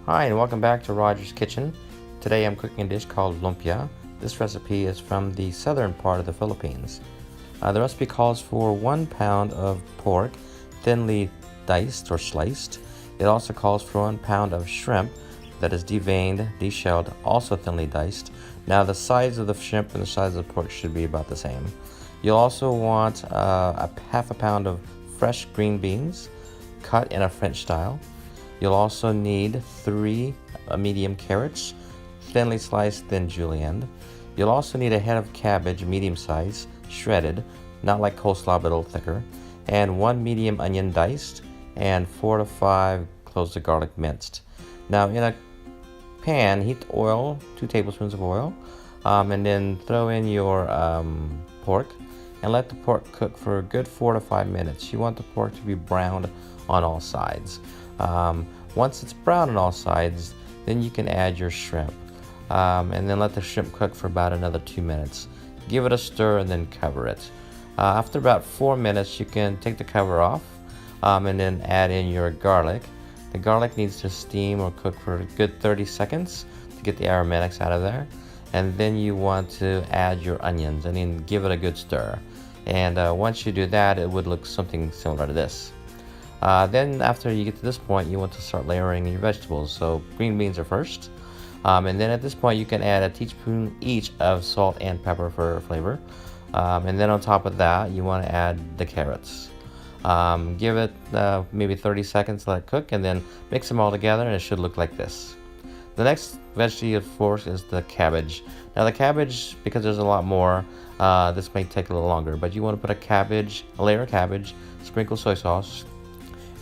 Hi, and welcome back to Roger's Kitchen. Today I'm cooking a dish called lumpia. This recipe is from the southern part of the Philippines. The recipe calls for 1 pound of pork, thinly diced or sliced. It also calls for 1 pound of shrimp that is deveined, deshelled, also thinly diced. Now the size of the shrimp and the size of the pork should be about the same. You'll also want half a pound of fresh green beans, cut in a French style. You'll also need 3 medium carrots, thinly sliced, then julienned. You'll also need a head of cabbage, medium size, shredded, not like coleslaw but a little thicker, and 1 medium onion diced, and 4 to 5 cloves of garlic minced. Now in a pan, heat oil, 2 tablespoons of oil, and then throw in your pork and let the pork cook for a good 4 to 5 minutes. You want the pork to be browned on all sides. Once it's brown on all sides, then you can add your shrimp, and then let the shrimp cook for about another 2 minutes. Give it a stir and then cover it. After about 4 minutes, you can take the cover off, and then add in your garlic. The garlic needs to steam or cook for a good 30 seconds to get the aromatics out of there. And then you want to add your onions and then give it a good stir. And once you do that, it would look something similar to this. Then after you get to this point, you want to start layering your vegetables. So green beans are first. And then at this point, you can add a teaspoon each of salt and pepper for flavor. And then on top of that, you want to add the carrots. Give it maybe 30 seconds to let it cook, and then mix them all together, and it should look like this. The next vegetable, of course, is the cabbage. Now the cabbage, because there's a lot more, this may take a little longer, but you want to put a layer of cabbage, sprinkle soy sauce,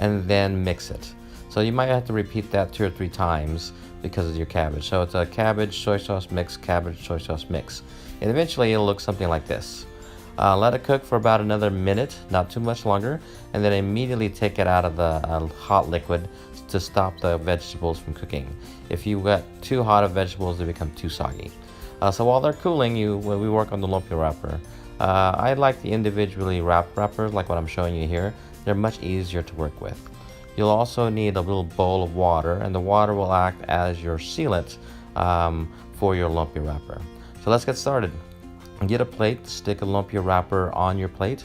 and then mix it. So you might have to repeat that 2 or 3 times because of your cabbage. So it's a cabbage, soy sauce mix, cabbage, soy sauce mix. And eventually it'll look something like this. Let it cook for about another minute, not too much longer, and then immediately take it out of the hot liquid to stop the vegetables from cooking. If you get too hot of vegetables, they become too soggy. So while they're cooling, when we work on the lumpia wrapper, I like the individually wrapped wrappers like what I'm showing you here. They're much easier to work with. You'll also need a little bowl of water, and the water will act as your sealant for your lumpia wrapper. So let's get started. Get a plate, stick a lumpia wrapper on your plate.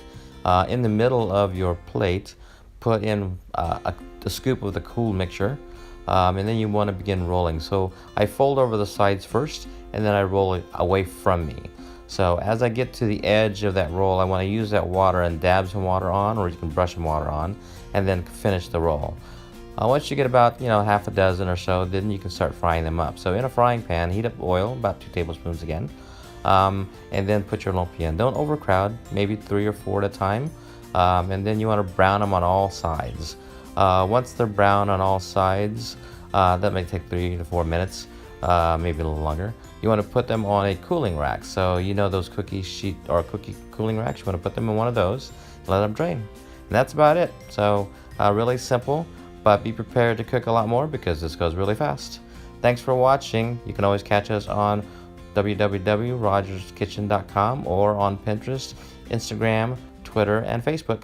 In the middle of your plate, put in a scoop of the cool mixture, and then you want to begin rolling. So I fold over the sides first, and then I roll it away from me. So as I get to the edge of that roll, I want to use that water and dab some water on, or you can brush some water on, and then finish the roll. Once you get about half a dozen or so, then you can start frying them up. So in a frying pan, heat up oil, about 2 tablespoons again, and then put your lumpia in. Don't overcrowd, maybe 3 or 4 at a time, and then you want to brown them on all sides. Once they're brown on all sides, that may take 3 to 4 minutes, maybe a little longer. You want to put them on a cooling rack. So those cookie sheet or cookie cooling racks, you want to put them in one of those and let them drain. And that's about it. So really simple, but be prepared to cook a lot more because this goes really fast. Thanks for watching. You can always catch us on www.rogerskitchen.com or on Pinterest, Instagram, Twitter, and Facebook.